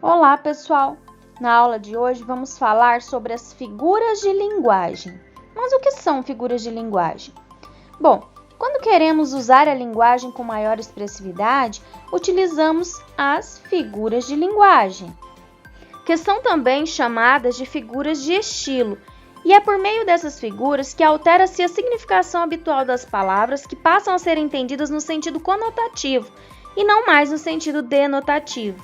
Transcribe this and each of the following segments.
Olá, pessoal! Na aula de hoje vamos falar sobre as figuras de linguagem. Mas o que são figuras de linguagem? Bom, quando queremos usar a linguagem com maior expressividade, utilizamos as figuras de linguagem, que são também chamadas de figuras de estilo. E é por meio dessas figuras que altera-se a significação habitual das palavras, que passam a ser entendidas no sentido conotativo e não mais no sentido denotativo.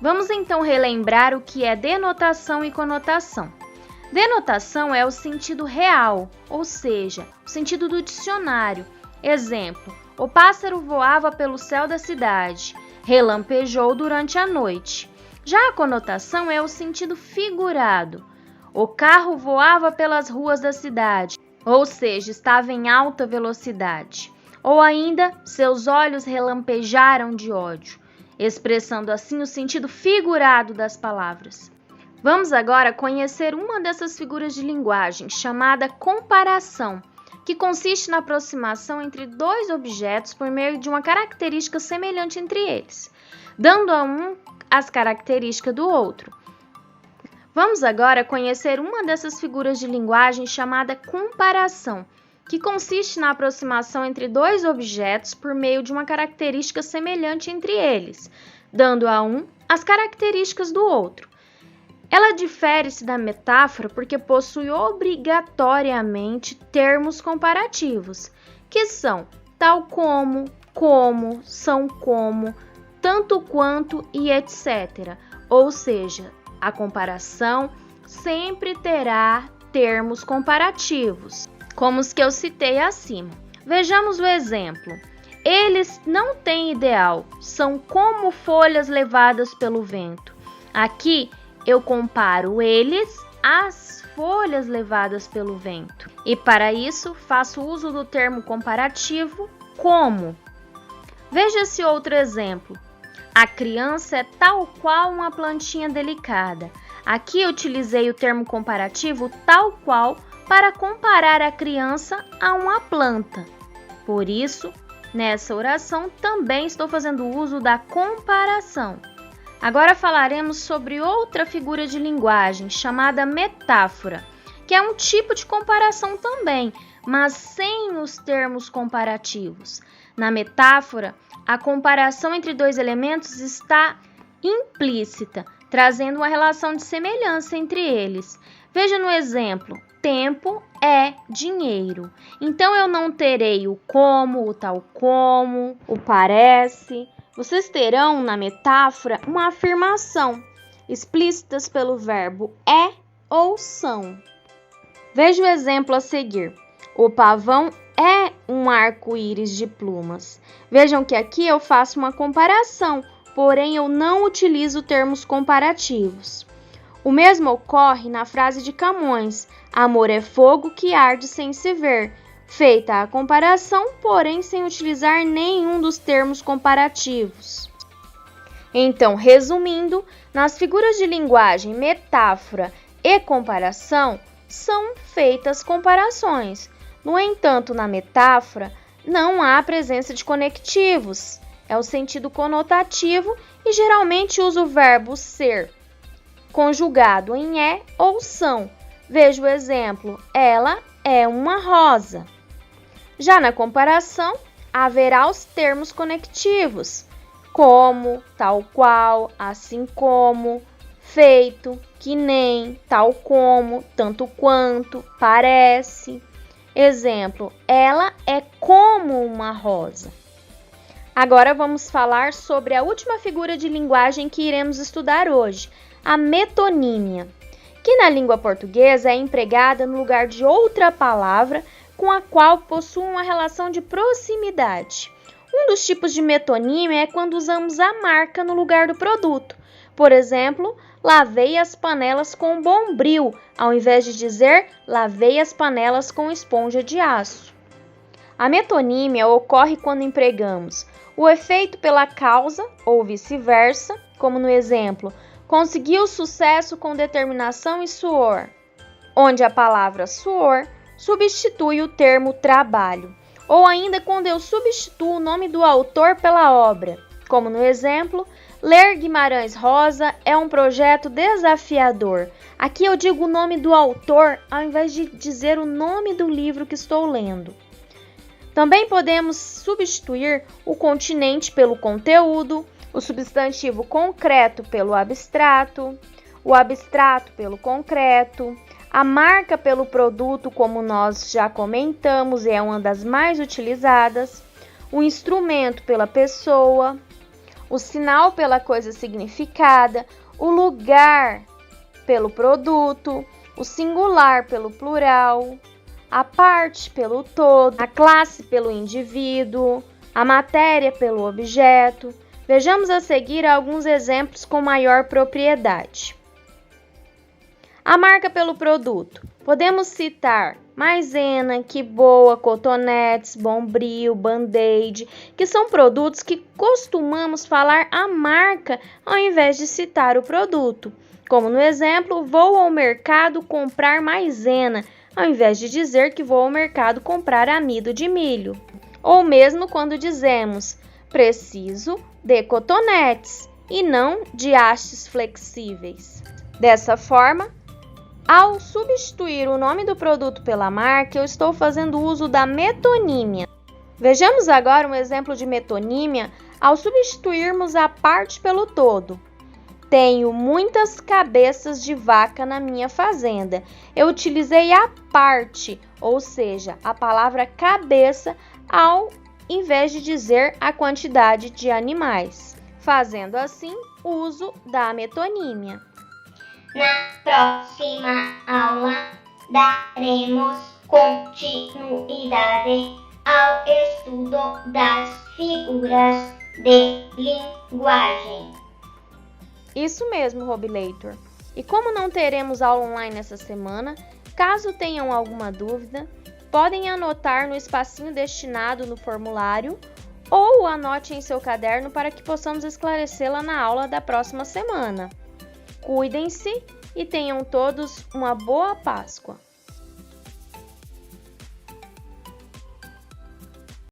Vamos então relembrar o que é denotação e conotação. Denotação é o sentido real, ou seja, o sentido do dicionário. Exemplo: o pássaro voava pelo céu da cidade, relampejou durante a noite. Já a conotação é o sentido figurado. O carro voava pelas ruas da cidade, ou seja, estava em alta velocidade. Ou ainda, seus olhos relampejaram de ódio, expressando assim o sentido figurado das palavras. Vamos agora conhecer uma dessas figuras de linguagem, chamada comparação, que consiste na aproximação entre dois objetos por meio de uma característica semelhante entre eles, dando a um as características do outro. Vamos agora conhecer uma dessas figuras de linguagem chamada comparação, que consiste na aproximação entre dois objetos por meio de uma característica semelhante entre eles, dando a um as características do outro. Ela difere-se da metáfora porque possui obrigatoriamente termos comparativos, que são tal como, são como, tanto quanto e etc. Ou seja, a comparação sempre terá termos comparativos, como os que eu citei acima. Vejamos o exemplo. Eles não têm ideal, são como folhas levadas pelo vento. Aqui eu comparo eles às folhas levadas pelo vento. E para isso faço uso do termo comparativo como. Veja esse outro exemplo. A criança é tal qual uma plantinha delicada. Aqui eu utilizei o termo comparativo tal qual para comparar a criança a uma planta. Por isso, nessa oração também estou fazendo uso da comparação. Agora falaremos sobre outra figura de linguagem chamada metáfora, que é um tipo de comparação também, mas sem os termos comparativos. Na metáfora, a comparação entre dois elementos está implícita, trazendo uma relação de semelhança entre eles. Veja no exemplo. Tempo é dinheiro. Então, eu não terei o como, o tal como, o parece. Vocês terão, na metáfora, uma afirmação, explícitas pelo verbo é ou são. Veja o exemplo a seguir. O pavão é um arco-íris de plumas. Vejam que aqui eu faço uma comparação, porém eu não utilizo termos comparativos. O mesmo ocorre na frase de Camões, amor é fogo que arde sem se ver, feita a comparação, porém sem utilizar nenhum dos termos comparativos. Então, resumindo, nas figuras de linguagem, metáfora e comparação, são feitas comparações. No entanto, na metáfora, não há presença de conectivos, é o sentido conotativo e geralmente usa o verbo ser, conjugado em é ou são. Veja o exemplo, ela é uma rosa. Já na comparação, haverá os termos conectivos, como, tal qual, assim como, feito, que nem, tal como, tanto quanto, parece. Exemplo, ela é como uma rosa. Agora vamos falar sobre a última figura de linguagem que iremos estudar hoje, a metonímia, que na língua portuguesa é empregada no lugar de outra palavra com a qual possui uma relação de proximidade. Um dos tipos de metonímia é quando usamos a marca no lugar do produto. Por exemplo, lavei as panelas com Bombril, ao invés de dizer lavei as panelas com esponja de aço. A metonímia ocorre quando empregamos o efeito pela causa ou vice-versa, como no exemplo, conseguiu sucesso com determinação e suor, onde a palavra suor substitui o termo trabalho, ou ainda quando eu substituo o nome do autor pela obra, como no exemplo, Ler Guimarães Rosa é um projeto desafiador. Aqui eu digo o nome do autor ao invés de dizer o nome do livro que estou lendo. Também podemos substituir o continente pelo conteúdo, o substantivo concreto pelo abstrato, o abstrato pelo concreto, a marca pelo produto, como nós já comentamos, e é uma das mais utilizadas, o instrumento pela pessoa, o sinal pela coisa significada, o lugar pelo produto, o singular pelo plural, a parte pelo todo, a classe pelo indivíduo, a matéria pelo objeto. Vejamos a seguir alguns exemplos com maior propriedade. A marca pelo produto. Podemos citar Maisena, Que Boa, Cotonetes, Bombril, Band-Aid, que são produtos que costumamos falar a marca ao invés de citar o produto. Como no exemplo, vou ao mercado comprar maisena, ao invés de dizer que vou ao mercado comprar amido de milho. Ou mesmo quando dizemos, preciso de cotonetes e não de hastes flexíveis. Dessa forma, ao substituir o nome do produto pela marca, eu estou fazendo uso da metonímia. Vejamos agora um exemplo de metonímia ao substituirmos a parte pelo todo. Tenho muitas cabeças de vaca na minha fazenda. Eu utilizei a parte, ou seja, a palavra cabeça, ao invés de dizer a quantidade de animais, fazendo assim uso da metonímia. Na próxima aula, daremos continuidade ao estudo das figuras de linguagem. Isso mesmo, Robileitor. E como não teremos aula online essa semana, caso tenham alguma dúvida, podem anotar no espacinho destinado no formulário ou anote em seu caderno para que possamos esclarecê-la na aula da próxima semana. Cuidem-se e tenham todos uma boa Páscoa!